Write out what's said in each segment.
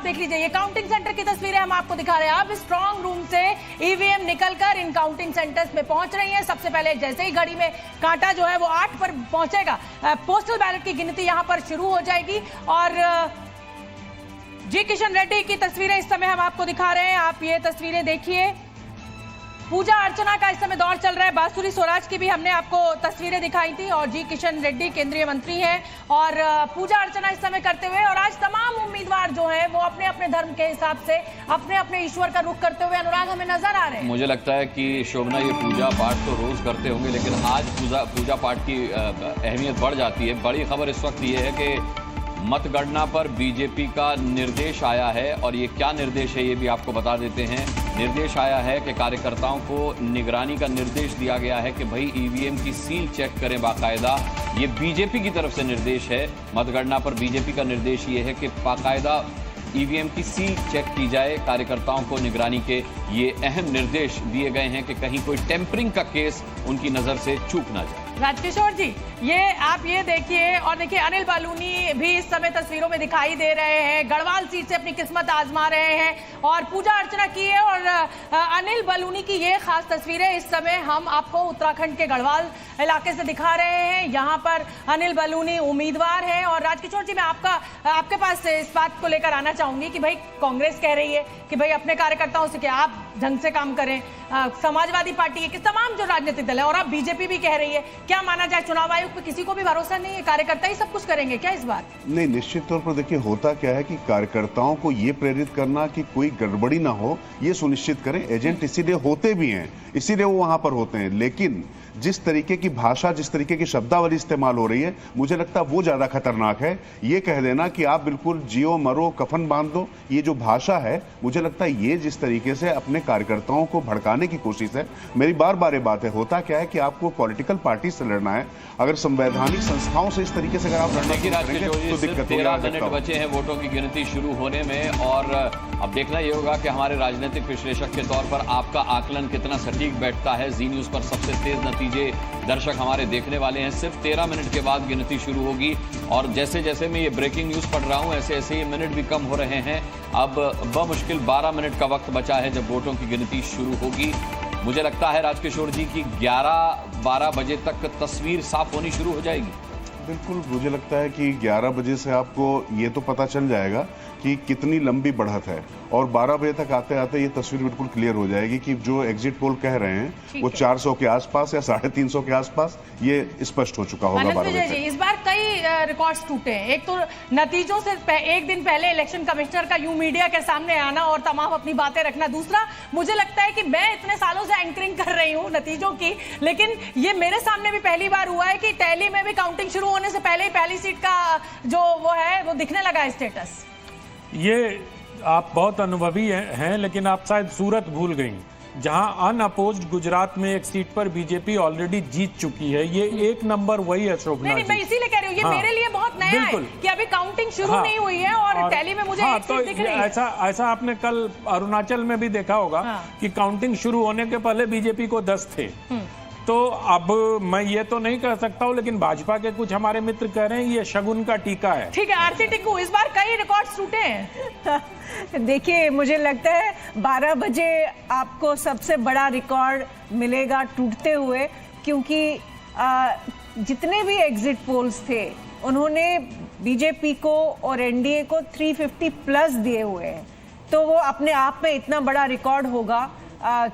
देख लीजिए, ये काउंटिंग सेंटर की तस्वीरें हम आपको दिखा रहे हैं। अब स्ट्रांग रूम से ईवीएम निकलकर इन काउंटिंग सेंटर्स में पहुंच रही हैं। सबसे पहले जैसे ही घड़ी में कांटा जो है वो 8 पर पहुंचेगा, पोस्टल बैलेट की गिनती यहां पर शुरू हो जाएगी। और जी किशन रेड्डी की तस्वीरें इस समय हम आपको दिखा रहे हैं। आप ये तस्वीरें देखिए, पूजा अर्चना का इस समय दौर चल रहा है। बांसुरी स्वराज की भी हमने आपको तस्वीरें दिखाई थी और जी किशन रेड्डी केंद्रीय मंत्री हैं और पूजा अर्चना इस समय करते हुए, और आज तमाम उम्मीदवार जो हैं वो अपने अपने धर्म के हिसाब से अपने अपने ईश्वर का रुख करते हुए अनुराग हमें नजर आ रहे हैं। मुझे लगता है कि शोभना, ये पूजा पाठ तो रोज करते होंगे, लेकिन आज पूजा पाठ की अहमियत बढ़ जाती है। बड़ी खबर इस वक्त ये है कि मतगणना पर बीजेपी का निर्देश आया है, और ये क्या निर्देश है ये भी आपको बता देते हैं। निर्देश आया है कि कार्यकर्ताओं को निगरानी का निर्देश दिया गया है कि भाई ईवीएम की सील चेक करें बाकायदा। ये बीजेपी की तरफ से निर्देश है। मतगणना पर बीजेपी का निर्देश ये है कि बाकायदा ईवीएम की सील चेक की जाए। कार्यकर्ताओं को निगरानी के ये अहम निर्देश दिए गए हैं कि कहीं कोई टेम्परिंग का केस उनकी नजर से चूक ना जाए। राजकिशोर जी, ये आप ये देखिए, और देखिए अनिल बलूनी भी इस समय तस्वीरों में दिखाई दे रहे हैं। गढ़वाल सीट से अपनी किस्मत आजमा रहे हैं और पूजा अर्चना की है। और अनिल बलूनी की ये खास तस्वीरें इस समय हम आपको उत्तराखंड के गढ़वाल इलाके से दिखा रहे हैं। यहाँ पर अनिल बलूनी उम्मीदवार है। और राजकिशोर जी, मैं आपके पास इस बात को लेकर आना चाहूंगी कि भाई कांग्रेस कह रही है कि भाई अपने कार्यकर्ताओं से क्या आप ढंग से काम करें, समाजवादी पार्टी है कि तमाम जो राजनीतिक दल है, और अब बीजेपी भी कह रही है। क्या माना जाए, चुनाव आयोग पे किसी को भी भरोसा नहीं है? कार्यकर्ता ही सब कुछ करेंगे क्या इस बार? नहीं, निश्चित तौर पर देखिए होता क्या है कि कार्यकर्ताओं को ये प्रेरित करना कि कोई गड़बड़ी ना हो, ये सुनिश्चित करें। एजेंट इसीलिए होते भी हैं, इसीलिए वो वहां पर होते हैं। लेकिन जिस तरीके की भाषा, जिस तरीके की शब्दावली इस्तेमाल हो रही है, मुझे लगता है वो ज्यादा खतरनाक है। ये कह देना कि आप बिल्कुल जियो मरो कफन बांध दो, ये जो भाषा है, मुझे लगता है ये जिस तरीके से अपने कार्यकर्ताओं को भड़काने की कोशिश है। मेरी बार बार ये बात है, होता क्या है कि आपको पॉलिटिकल पार्टी से लड़ना है, अगर संवैधानिक संस्थाओं से इस तरीके से अगर आप लड़ना करेंगे तो दिक्कत 13 मिनट बचे हैं वोटों की गिनती शुरू होने में। और अब देखना ये होगा कि हमारे राजनीतिक विश्लेषक के तौर पर आपका आकलन कितना सटीक बैठता है। जी न्यूज पर सबसे तेज नतीजे दर्शक हमारे देखने वाले हैं। सिर्फ 13 मिनट के बाद गिनती शुरू होगी, और जैसे जैसे मैं ये ब्रेकिंग न्यूज पढ़ रहा हूं, ऐसे ऐसे ये मिनट भी कम हो रहे हैं। अब बमुश्किल 12 मिनट का वक्त बचा है जब वोटों की गिनती शुरू होगी। मुझे लगता है राजकिशोर जी की 11-12 बजे तक तस्वीर साफ होनी शुरू हो जाएगी। बिल्कुल, मुझे लगता है कि 11 बजे से आपको ये तो पता चल जाएगा कि कितनी लंबी बढ़त है, और 12 बजे तक आते आते ये तस्वीर बिल्कुल क्लियर हो जाएगी कि जो एग्जिट पोल कह रहे हैं वो 400 के आसपास या 350 के आसपास ये स्पष्ट हो चुका होगा 12 बजे तक। इस बार कई रिकॉर्ड्स टूटे हैं। एक तो नतीजों से एक दिन पहले इलेक्शन कमिश्नर का यूं मीडिया के सामने आना और तमाम अपनी बातें रखना। दूसरा, मुझे लगता है कि मैं इतने सालों से एंकरिंग कर रही हूँ नतीजों की, लेकिन ये मेरे सामने भी पहली बार हुआ है कि टैली में भी काउंटिंग शुरू होने से पहले ही पहली सीट का जो वो है वो दिखने लगा है स्टेटस। ये आप बहुत अनुभवी हैं, लेकिन आप शायद सूरत भूल गई, जहां अनअपोज्ड गुजरात में एक सीट पर बीजेपी ऑलरेडी जीत चुकी है। ये एक नंबर वही है शोभना जी। नहीं, मैं इसीलिए कह रही हूँ, ये मेरे लिए बहुत नया है कि अभी काउंटिंग शुरू नहीं हुई है और टैली में मुझे एक सीट दिख रही है। ऐसा आपने कल अरुणाचल में भी देखा होगा कि काउंटिंग शुरू होने के पहले बीजेपी को 10 थे। तो अब मैं ये तो नहीं कह सकता हूँ, लेकिन भाजपा के कुछ हमारे मित्र कह रहे हैं ये शगुन का टीका है। ठीक है आरती टिक्कू, इस बार कई रिकॉर्ड टूटे हैं। देखिए, मुझे लगता है 12 बजे आपको सबसे बड़ा रिकॉर्ड मिलेगा टूटते हुए, क्योंकि जितने भी एग्जिट पोल्स थे उन्होंने बीजेपी को और एनडीए को 350 प्लस दिए हुए हैं। तो वो अपने आप में इतना बड़ा रिकॉर्ड होगा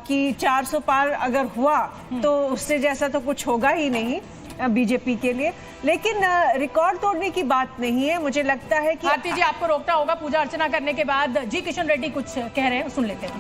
कि 400 पार अगर हुआ तो उससे जैसा तो कुछ होगा ही नहीं बीजेपी के लिए। लेकिन रिकॉर्ड तोड़ने की बात नहीं है। मुझे लगता है कि आरती जी आपको रोकना होगा। पूजा अर्चना करने के बाद जी किशन रेड्डी कुछ कह रहे हैं, सुन लेते हैं।